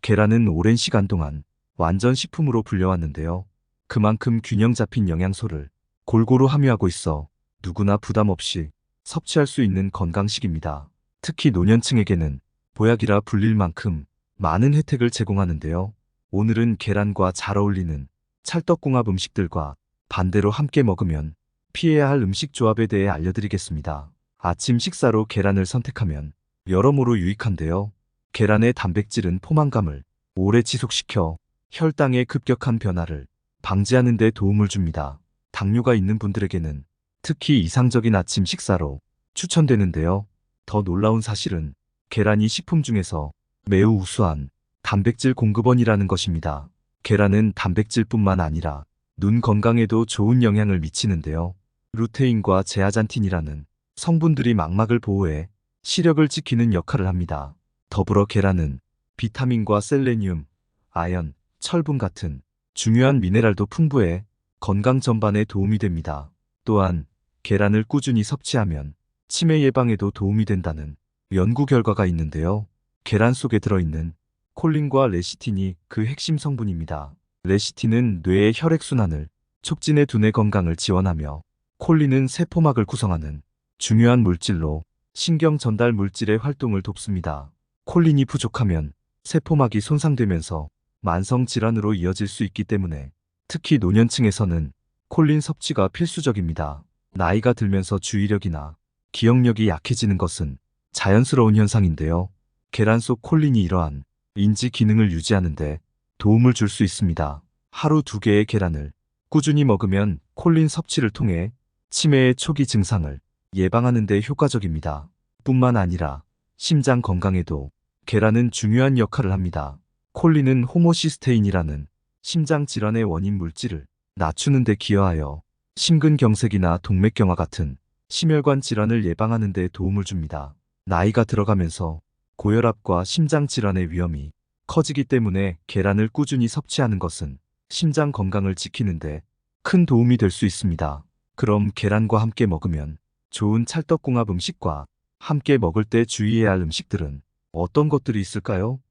계란은 오랜 시간 동안 완전 식품으로 불려왔는데요. 그만큼 균형 잡힌 영양소를 골고루 함유하고 있어 누구나 부담 없이 섭취할 수 있는 건강식입니다. 특히 노년층에게는 보약이라 불릴 만큼 많은 혜택을 제공하는데요. 오늘은 계란과 잘 어울리는 찰떡궁합 음식들과 반대로 함께 먹으면 피해야 할 음식 조합에 대해 알려드리겠습니다. 아침 식사로 계란을 선택하면 여러모로 유익한데요. 계란의 단백질은 포만감을 오래 지속시켜 혈당의 급격한 변화를 방지하는 데 도움을 줍니다. 당뇨가 있는 분들에게는 특히 이상적인 아침 식사로 추천되는데요. 더 놀라운 사실은 계란이 식품 중에서 매우 우수한 단백질 공급원이라는 것입니다. 계란은 단백질뿐만 아니라 눈 건강에도 좋은 영향을 미치는데요. 루테인과 제아잔틴이라는 성분들이 망막을 보호해 시력을 지키는 역할을 합니다. 더불어 계란은 비타민과 셀레늄, 아연, 철분 같은 중요한 미네랄도 풍부해 건강 전반에 도움이 됩니다. 또한 계란을 꾸준히 섭취하면 치매 예방에도 도움이 된다는 연구 결과가 있는데요. 계란 속에 들어있는 콜린과 레시틴이 그 핵심 성분입니다. 레시틴은 뇌의 혈액순환을 촉진해 두뇌 건강을 지원하며 콜린은 세포막을 구성하는 중요한 물질로 신경 전달 물질의 활동을 돕습니다. 콜린이 부족하면 세포막이 손상되면서 만성 질환으로 이어질 수 있기 때문에 특히 노년층에서는 콜린 섭취가 필수적입니다. 나이가 들면서 주의력이나 기억력이 약해지는 것은 자연스러운 현상인데요. 계란 속 콜린이 이러한 인지 기능을 유지하는데 도움을 줄 수 있습니다. 하루 2개의 계란을 꾸준히 먹으면 콜린 섭취를 통해 치매의 초기 증상을 예방하는 데 효과적입니다. 뿐만 아니라 심장 건강에도 계란은 중요한 역할을 합니다. 콜린은 호모시스테인이라는 심장 질환의 원인 물질을 낮추는 데 기여하여 심근경색이나 동맥경화 같은 심혈관 질환을 예방하는 데 도움을 줍니다. 나이가 들어가면서 고혈압과 심장 질환의 위험이 커지기 때문에 계란을 꾸준히 섭취하는 것은 심장 건강을 지키는데 큰 도움이 될 수 있습니다. 그럼 계란과 함께 먹으면 좋은 찰떡궁합 음식과 함께 먹을 때 주의해야 할 음식들은 어떤 것들이 있을까요?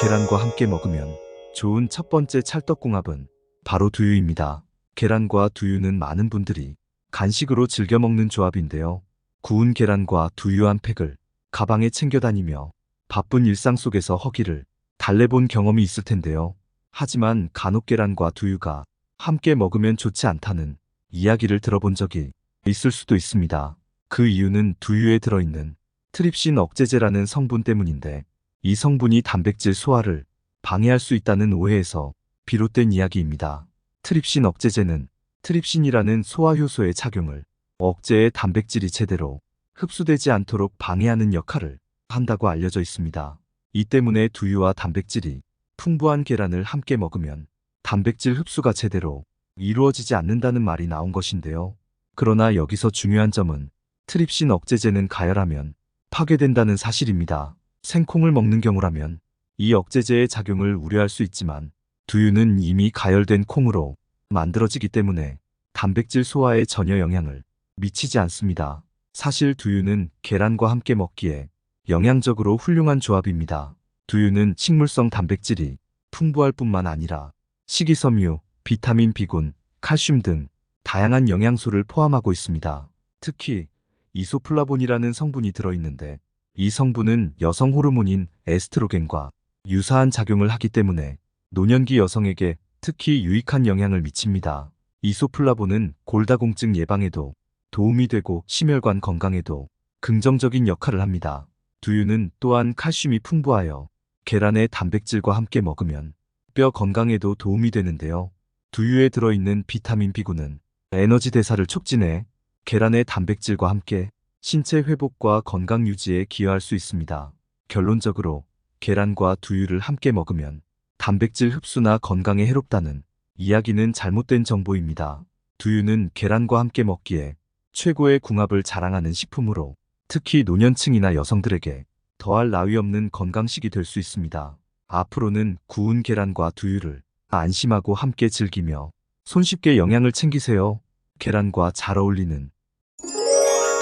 계란과 함께 먹으면 좋은 첫 번째 찰떡궁합은 바로 두유입니다. 계란과 두유는 많은 분들이 간식으로 즐겨 먹는 조합인데요. 구운 계란과 두유 한 팩을 가방에 챙겨 다니며 바쁜 일상 속에서 허기를 달래본 경험이 있을 텐데요. 하지만 간혹 계란과 두유가 함께 먹으면 좋지 않다는 이야기를 들어본 적이 있을 수도 있습니다. 그 이유는 두유에 들어있는 트립신 억제제라는 성분 때문인데 이 성분이 단백질 소화를 방해할 수 있다는 오해에서 비롯된 이야기입니다. 트립신 억제제는 트립신이라는 소화 효소의 작용을 억제해 단백질이 제대로 흡수되지 않도록 방해하는 역할을 한다고 알려져 있습니다. 이 때문에 두유와 단백질이 풍부한 계란을 함께 먹으면 단백질 흡수가 제대로 이루어지지 않는다는 말이 나온 것인데요. 그러나 여기서 중요한 점은 트립신 억제제는 가열하면 파괴된다는 사실입니다. 생콩을 먹는 경우라면 이 억제제의 작용을 우려할 수 있지만 두유는 이미 가열된 콩으로 만들어지기 때문에 단백질 소화에 전혀 영향을 미치지 않습니다. 사실 두유는 계란과 함께 먹기에 영양적으로 훌륭한 조합입니다. 두유는 식물성 단백질이 풍부할 뿐만 아니라 식이섬유, 비타민 B군, 칼슘 등 다양한 영양소를 포함하고 있습니다. 특히 이소플라본이라는 성분이 들어있는데 이 성분은 여성 호르몬인 에스트로겐과 유사한 작용을 하기 때문에 노년기 여성에게 특히 유익한 영향을 미칩니다. 이소플라본은 골다공증 예방에도 도움이 되고 심혈관 건강에도 긍정적인 역할을 합니다. 두유는 또한 칼슘이 풍부하여 계란의 단백질과 함께 먹으면 뼈 건강에도 도움이 되는데요. 두유에 들어있는 비타민 B군은 에너지 대사를 촉진해 계란의 단백질과 함께 신체 회복과 건강 유지에 기여할 수 있습니다. 결론적으로 계란과 두유를 함께 먹으면 단백질 흡수나 건강에 해롭다는 이야기는 잘못된 정보입니다. 두유는 계란과 함께 먹기에 최고의 궁합을 자랑하는 식품으로 특히 노년층이나 여성들에게 더할 나위 없는 건강식이 될 수 있습니다. 앞으로는 구운 계란과 두유를 안심하고 함께 즐기며 손쉽게 영양을 챙기세요. 계란과 잘 어울리는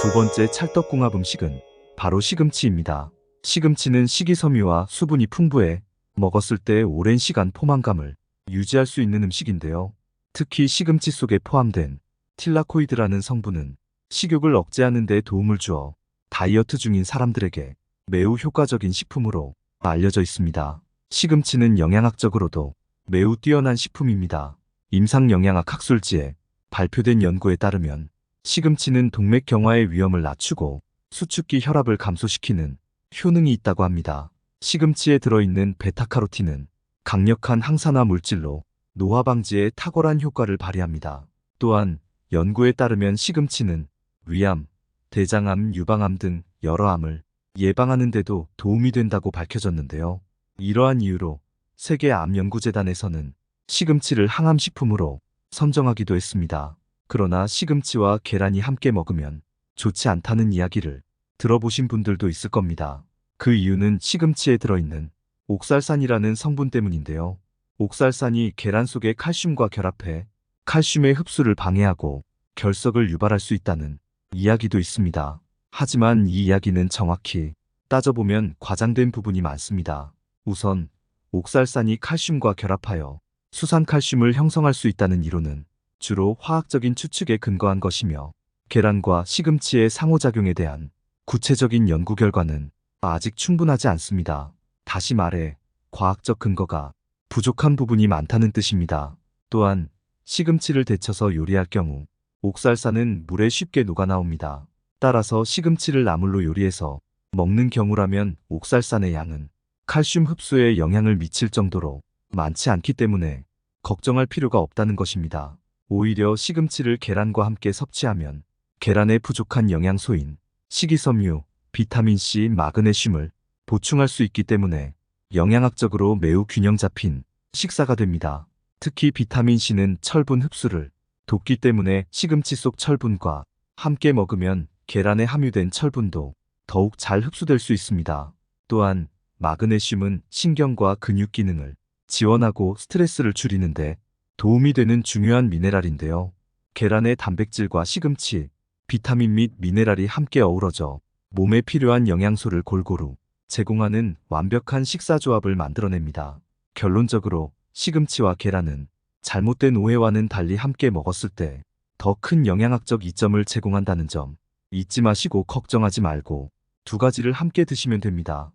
두 번째 찰떡궁합 음식은 바로 시금치입니다. 시금치는 식이섬유와 수분이 풍부해 먹었을 때 오랜 시간 포만감을 유지할 수 있는 음식인데요. 특히 시금치 속에 포함된 틸라코이드라는 성분은 식욕을 억제하는 데 도움을 주어 다이어트 중인 사람들에게 매우 효과적인 식품으로 알려져 있습니다. 시금치는 영양학적으로도 매우 뛰어난 식품입니다. 임상영양학 학술지에 발표된 연구에 따르면 시금치는 동맥경화의 위험을 낮추고 수축기 혈압을 감소시키는 효능이 있다고 합니다. 시금치에 들어있는 베타카로틴은 강력한 항산화 물질로 노화 방지에 탁월한 효과를 발휘합니다. 또한 연구에 따르면 시금치는 위암, 대장암, 유방암 등 여러 암을 예방하는 데도 도움이 된다고 밝혀졌는데요. 이러한 이유로 세계암연구재단에서는 시금치를 항암식품으로 선정하기도 했습니다. 그러나 시금치와 계란이 함께 먹으면 좋지 않다는 이야기를 들어보신 분들도 있을 겁니다. 그 이유는 시금치에 들어있는 옥살산이라는 성분 때문인데요. 옥살산이 계란 속의 칼슘과 결합해 칼슘의 흡수를 방해하고 결석을 유발할 수 있다는 이야기도 있습니다. 하지만 이 이야기는 정확히 따져보면 과장된 부분이 많습니다. 우선 옥살산이 칼슘과 결합하여 수산칼슘을 형성할 수 있다는 이론은 주로 화학적인 추측에 근거한 것이며 계란과 시금치의 상호작용에 대한 구체적인 연구 결과는 아직 충분하지 않습니다. 다시 말해 과학적 근거가 부족한 부분이 많다는 뜻입니다. 또한 시금치를 데쳐서 요리할 경우 옥살산은 물에 쉽게 녹아나옵니다. 따라서 시금치를 나물로 요리해서 먹는 경우라면 옥살산의 양은 칼슘 흡수에 영향을 미칠 정도로 많지 않기 때문에 걱정할 필요가 없다는 것입니다. 오히려 시금치를 계란과 함께 섭취하면 계란에 부족한 영양소인 식이섬유, 비타민C, 마그네슘을 보충할 수 있기 때문에 영양학적으로 매우 균형 잡힌 식사가 됩니다. 특히 비타민C는 철분 흡수를 돕기 때문에 시금치 속 철분과 함께 먹으면 계란에 함유된 철분도 더욱 잘 흡수될 수 있습니다. 또한 마그네슘은 신경과 근육 기능을 지원하고 스트레스를 줄이는데 도움이 되는 중요한 미네랄인데요. 계란의 단백질과 시금치, 비타민 및 미네랄이 함께 어우러져 몸에 필요한 영양소를 골고루 제공하는 완벽한 식사 조합을 만들어냅니다. 결론적으로 시금치와 계란은 잘못된 오해와는 달리 함께 먹었을 때 더 큰 영양학적 이점을 제공한다는 점 잊지 마시고 걱정하지 말고 두 가지를 함께 드시면 됩니다.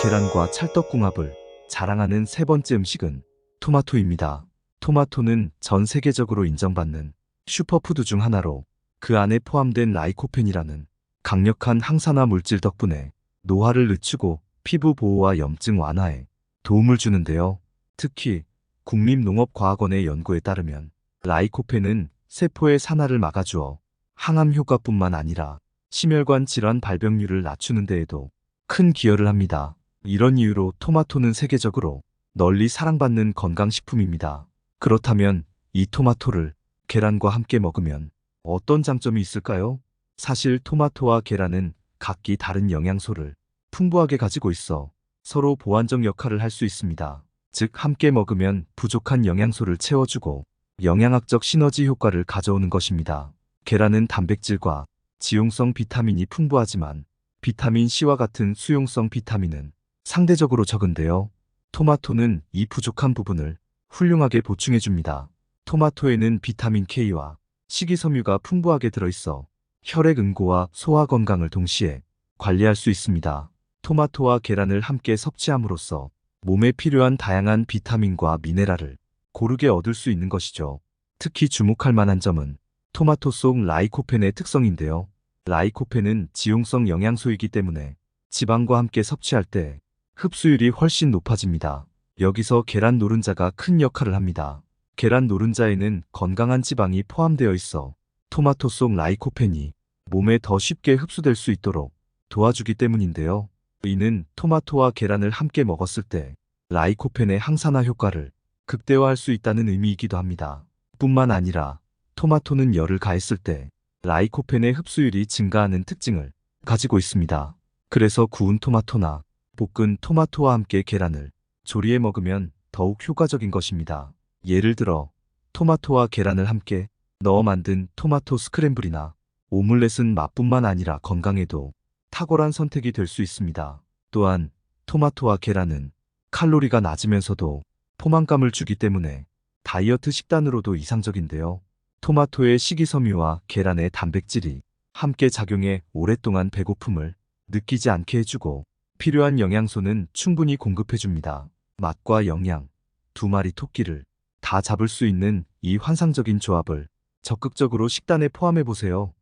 계란과 찰떡궁합을 자랑하는 세 번째 음식은 토마토입니다. 토마토는 전 세계적으로 인정받는 슈퍼푸드 중 하나로 그 안에 포함된 라이코펜이라는 강력한 항산화 물질 덕분에 노화를 늦추고 피부 보호와 염증 완화에 도움을 주는데요. 특히 국립농업과학원의 연구에 따르면 라이코펜은 세포의 산화를 막아주어 항암 효과뿐만 아니라 심혈관 질환 발병률을 낮추는 데에도 큰 기여를 합니다. 이런 이유로 토마토는 세계적으로 널리 사랑받는 건강식품입니다. 그렇다면 이 토마토를 계란과 함께 먹으면 어떤 장점이 있을까요? 사실 토마토와 계란은 각기 다른 영양소를 풍부하게 가지고 있어 서로 보완적 역할을 할 수 있습니다. 즉 함께 먹으면 부족한 영양소를 채워주고 영양학적 시너지 효과를 가져오는 것입니다. 계란은 단백질과 지용성 비타민이 풍부하지만 비타민 C와 같은 수용성 비타민은 상대적으로 적은데요. 토마토는 이 부족한 부분을 훌륭하게 보충해줍니다. 토마토에는 비타민 K와 식이섬유가 풍부하게 들어있어 혈액 응고와 소화 건강을 동시에 관리할 수 있습니다. 토마토와 계란을 함께 섭취함으로써 몸에 필요한 다양한 비타민과 미네랄을 고르게 얻을 수 있는 것이죠. 특히 주목할 만한 점은 토마토 속 라이코펜의 특성인데요. 라이코펜은 지용성 영양소이기 때문에 지방과 함께 섭취할 때 흡수율이 훨씬 높아집니다. 여기서 계란 노른자가 큰 역할을 합니다. 계란 노른자에는 건강한 지방이 포함되어 있어 토마토 속 라이코펜이 몸에 더 쉽게 흡수될 수 있도록 도와주기 때문인데요. 이는 토마토와 계란을 함께 먹었을 때 라이코펜의 항산화 효과를 극대화할 수 있다는 의미이기도 합니다. 뿐만 아니라 토마토는 열을 가했을 때 라이코펜의 흡수율이 증가하는 특징을 가지고 있습니다. 그래서 구운 토마토나 볶은 토마토와 함께 계란을 조리해 먹으면 더욱 효과적인 것입니다. 예를 들어 토마토와 계란을 함께 넣어 만든 토마토 스크램블이나 오믈렛은 맛뿐만 아니라 건강에도 탁월한 선택이 될 수 있습니다. 또한 토마토와 계란은 칼로리가 낮으면서도 포만감을 주기 때문에 다이어트 식단으로도 이상적인데요. 토마토의 식이섬유와 계란의 단백질이 함께 작용해 오랫동안 배고픔을 느끼지 않게 해주고 필요한 영양소는 충분히 공급해줍니다. 맛과 영양, 두 마리 토끼를 다 잡을 수 있는 이 환상적인 조합을 적극적으로 식단에 포함해보세요.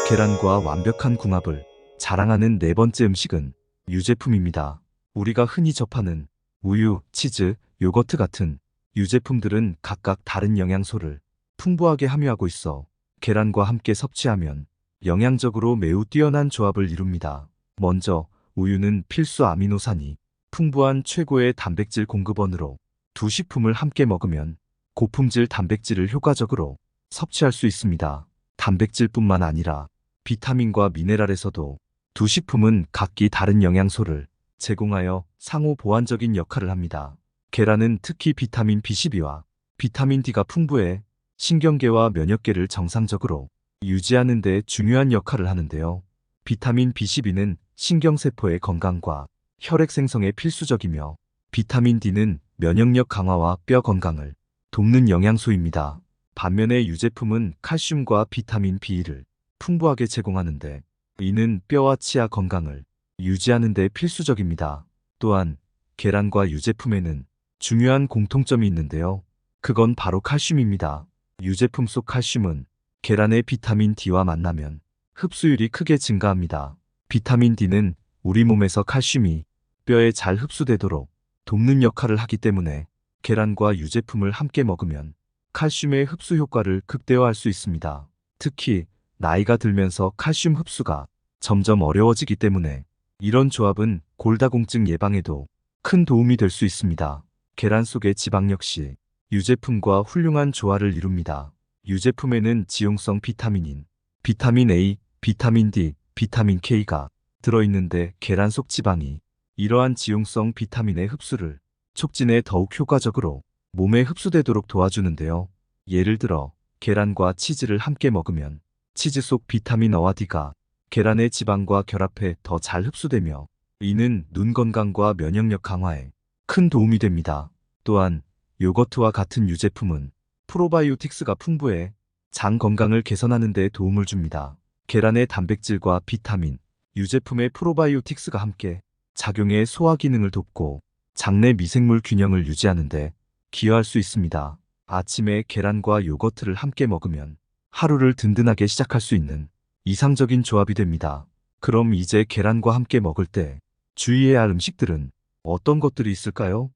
계란과 완벽한 궁합을 자랑하는 네 번째 음식은 유제품입니다. 우리가 흔히 접하는 우유, 치즈, 요거트 같은 유제품들은 각각 다른 영양소를 풍부하게 함유하고 있어 계란과 함께 섭취하면 영양적으로 매우 뛰어난 조합을 이룹니다. 먼저 우유는 필수 아미노산이 풍부한 최고의 단백질 공급원으로 두 식품을 함께 먹으면 고품질 단백질을 효과적으로 섭취할 수 있습니다. 단백질뿐만 아니라 비타민과 미네랄에서도 두 식품은 각기 다른 영양소를 제공하여 상호 보완적인 역할을 합니다. 계란은 특히 비타민 B12와 비타민 D가 풍부해 신경계와 면역계를 정상적으로 유지하는 데 중요한 역할을 하는데요. 비타민 B12는 신경세포의 건강과 혈액 생성에 필수적이며 비타민 D는 면역력 강화와 뼈 건강을 돕는 영양소입니다. 반면에 유제품은 칼슘과 비타민 B를 풍부하게 제공하는데 이는 뼈와 치아 건강을 유지하는 데 필수적입니다. 또한 계란과 유제품에는 중요한 공통점이 있는데요. 그건 바로 칼슘입니다. 유제품 속 칼슘은 계란의 비타민 D와 만나면 흡수율이 크게 증가합니다. 비타민 D는 우리 몸에서 칼슘이 뼈에 잘 흡수되도록 돕는 역할을 하기 때문에 계란과 유제품을 함께 먹으면 칼슘의 흡수 효과를 극대화할 수 있습니다. 특히 나이가 들면서 칼슘 흡수가 점점 어려워지기 때문에 이런 조합은 골다공증 예방에도 큰 도움이 될 수 있습니다. 계란 속의 지방 역시 유제품과 훌륭한 조화를 이룹니다. 유제품에는 지용성 비타민인 비타민 A, 비타민 D, 비타민 K가 들어있는데 계란 속 지방이 이러한 지용성 비타민의 흡수를 촉진해 더욱 효과적으로 몸에 흡수되도록 도와주는데요. 예를 들어 계란과 치즈를 함께 먹으면 치즈 속 비타민 A와 D가 계란의 지방과 결합해 더 잘 흡수되며 이는 눈 건강과 면역력 강화에 큰 도움이 됩니다. 또한 요거트와 같은 유제품은 프로바이오틱스가 풍부해 장 건강을 개선하는 데 도움을 줍니다. 계란의 단백질과 비타민, 유제품의 프로바이오틱스가 함께 작용해 소화 기능을 돕고 장내 미생물 균형을 유지하는 데 기여할 수 있습니다. 아침에 계란과 요거트를 함께 먹으면 하루를 든든하게 시작할 수 있는 이상적인 조합이 됩니다. 그럼 이제 계란과 함께 먹을 때 주의해야 할 음식들은 어떤 것들이 있을까요?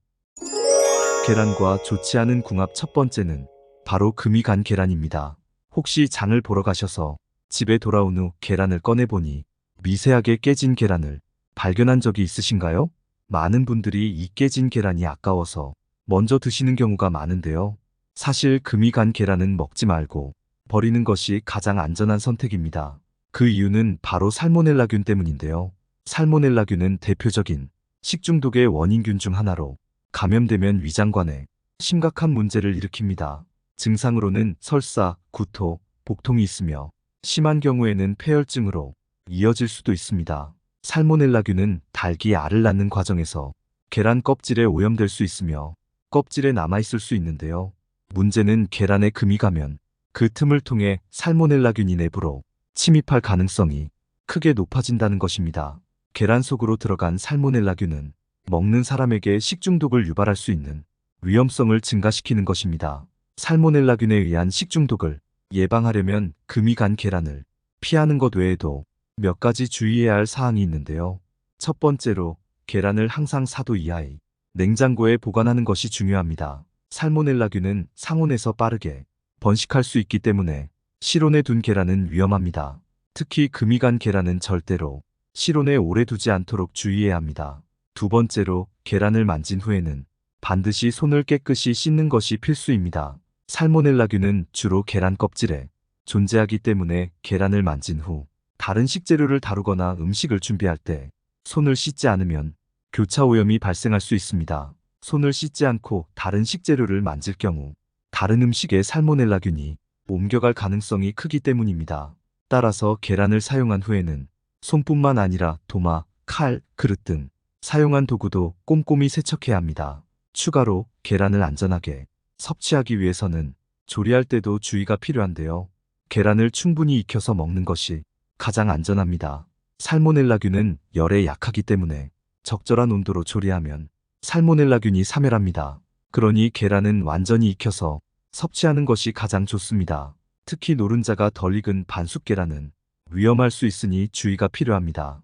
계란과 좋지 않은 궁합 첫 번째는 바로 금이 간 계란입니다. 혹시 장을 보러 가셔서 집에 돌아온 후 계란을 꺼내보니 미세하게 깨진 계란을 발견한 적이 있으신가요? 많은 분들이 이 깨진 계란이 아까워서 먼저 드시는 경우가 많은데요. 사실 금이 간 계란은 먹지 말고 버리는 것이 가장 안전한 선택입니다. 그 이유는 바로 살모넬라균 때문인데요. 살모넬라균은 대표적인 식중독의 원인균 중 하나로 감염되면 위장관에 심각한 문제를 일으킵니다. 증상으로는 설사, 구토, 복통이 있으며 심한 경우에는 폐혈증으로 이어질 수도 있습니다. 살모넬라균은 닭이 알을 낳는 과정에서 계란 껍질에 오염될 수 있으며 껍질에 남아있을 수 있는데요. 문제는 계란에 금이 가면 그 틈을 통해 살모넬라균이 내부로 침입할 가능성이 크게 높아진다는 것입니다. 계란 속으로 들어간 살모넬라균은 먹는 사람에게 식중독을 유발할 수 있는 위험성을 증가시키는 것입니다. 살모넬라균에 의한 식중독을 예방하려면 금이 간 계란을 피하는 것 외에도 몇 가지 주의해야 할 사항이 있는데요. 첫 번째로 계란을 항상 4도 이하의 냉장고에 보관하는 것이 중요합니다. 살모넬라균은 상온에서 빠르게 번식할 수 있기 때문에 실온에 둔 계란은 위험합니다. 특히 금이 간 계란은 절대로 실온에 오래 두지 않도록 주의해야 합니다. 두 번째로 계란을 만진 후에는 반드시 손을 깨끗이 씻는 것이 필수입니다. 살모넬라균은 주로 계란 껍질에 존재하기 때문에 계란을 만진 후 다른 식재료를 다루거나 음식을 준비할 때 손을 씻지 않으면 교차 오염이 발생할 수 있습니다. 손을 씻지 않고 다른 식재료를 만질 경우 다른 음식에 살모넬라균이 옮겨갈 가능성이 크기 때문입니다. 따라서 계란을 사용한 후에는 손뿐만 아니라 도마, 칼, 그릇 등 사용한 도구도 꼼꼼히 세척해야 합니다. 추가로 계란을 안전하게 섭취하기 위해서는 조리할 때도 주의가 필요한데요. 계란을 충분히 익혀서 먹는 것이 가장 안전합니다. 살모넬라균은 열에 약하기 때문에 적절한 온도로 조리하면 살모넬라균이 사멸합니다. 그러니 계란은 완전히 익혀서 섭취하는 것이 가장 좋습니다. 특히 노른자가 덜 익은 반숙 계란은 위험할 수 있으니 주의가 필요합니다.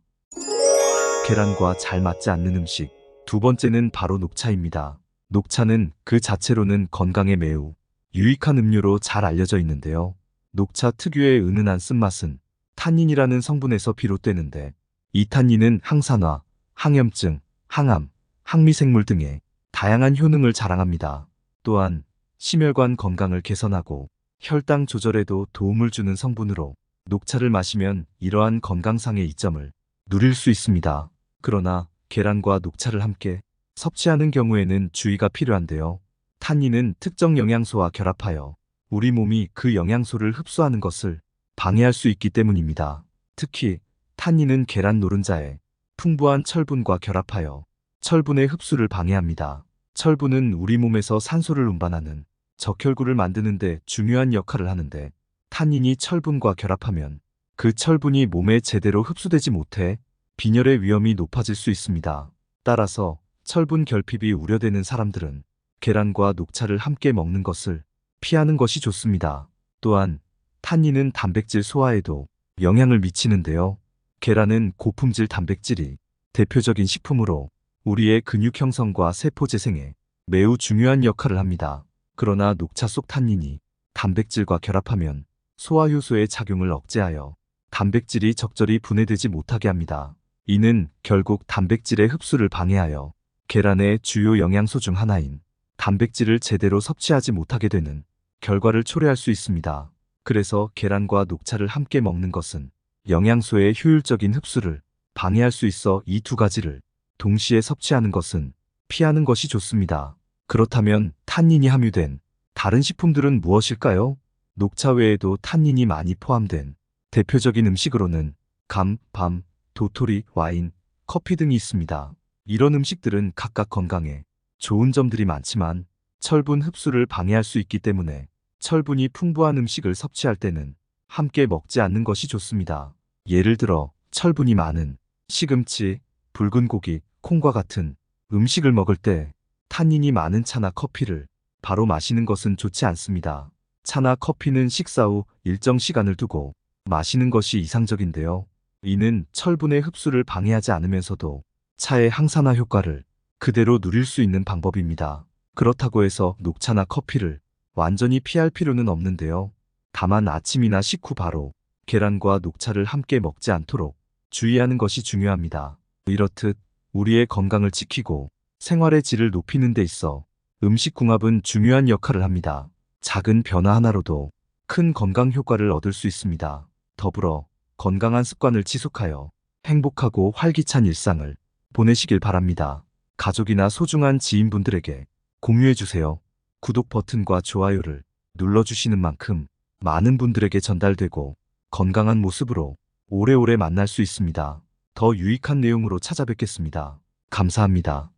계란과 잘 맞지 않는 음식. 두 번째는 바로 녹차입니다. 녹차는 그 자체로는 건강에 매우 유익한 음료로 잘 알려져 있는데요. 녹차 특유의 은은한 쓴맛은 탄닌이라는 성분에서 비롯되는데, 이 탄닌은 항산화, 항염증, 항암, 항미생물 등의 다양한 효능을 자랑합니다. 또한 심혈관 건강을 개선하고 혈당 조절에도 도움을 주는 성분으로 녹차를 마시면 이러한 건강상의 이점을 누릴 수 있습니다. 그러나 계란과 녹차를 함께 섭취하는 경우에는 주의가 필요한데요. 탄닌은 특정 영양소와 결합하여 우리 몸이 그 영양소를 흡수하는 것을 방해할 수 있기 때문입니다. 특히 탄닌은 계란 노른자에 풍부한 철분과 결합하여 철분의 흡수를 방해합니다. 철분은 우리 몸에서 산소를 운반하는 적혈구를 만드는 데 중요한 역할을 하는데, 탄닌이 철분과 결합하면 그 철분이 몸에 제대로 흡수되지 못해 빈혈의 위험이 높아질 수 있습니다. 따라서 철분 결핍이 우려되는 사람들은 계란과 녹차를 함께 먹는 것을 피하는 것이 좋습니다. 또한 탄닌은 단백질 소화에도 영향을 미치는데요. 계란은 고품질 단백질이 대표적인 식품으로 우리의 근육 형성과 세포 재생에 매우 중요한 역할을 합니다. 그러나 녹차 속 탄닌이 단백질과 결합하면 소화효소의 작용을 억제하여 단백질이 적절히 분해되지 못하게 합니다. 이는 결국 단백질의 흡수를 방해하여 계란의 주요 영양소 중 하나인 단백질을 제대로 섭취하지 못하게 되는 결과를 초래할 수 있습니다. 그래서 계란과 녹차를 함께 먹는 것은 영양소의 효율적인 흡수를 방해할 수 있어 이 두 가지를 동시에 섭취하는 것은 피하는 것이 좋습니다. 그렇다면 탄닌이 함유된 다른 식품들은 무엇일까요? 녹차 외에도 탄닌이 많이 포함된 대표적인 음식으로는 감, 밤, 도토리, 와인, 커피 등이 있습니다. 이런 음식들은 각각 건강에 좋은 점들이 많지만 철분 흡수를 방해할 수 있기 때문에 철분이 풍부한 음식을 섭취할 때는 함께 먹지 않는 것이 좋습니다. 예를 들어 철분이 많은 시금치, 붉은 고기, 콩과 같은 음식을 먹을 때 탄닌이 많은 차나 커피를 바로 마시는 것은 좋지 않습니다. 차나 커피는 식사 후 일정 시간을 두고 마시는 것이 이상적인데요. 이는 철분의 흡수를 방해하지 않으면서도 차의 항산화 효과를 그대로 누릴 수 있는 방법입니다. 그렇다고 해서 녹차나 커피를 완전히 피할 필요는 없는데요. 다만 아침이나 식후 바로 계란과 녹차를 함께 먹지 않도록 주의하는 것이 중요합니다. 이렇듯 우리의 건강을 지키고 생활의 질을 높이는 데 있어 음식궁합은 중요한 역할을 합니다. 작은 변화 하나로도 큰 건강 효과를 얻을 수 있습니다. 더불어 건강한 습관을 지속하여 행복하고 활기찬 일상을 보내시길 바랍니다. 가족이나 소중한 지인분들에게 공유해주세요. 구독 버튼과 좋아요를 눌러주시는 만큼 많은 분들에게 전달되고 건강한 모습으로 오래오래 만날 수 있습니다. 더 유익한 내용으로 찾아뵙겠습니다. 감사합니다.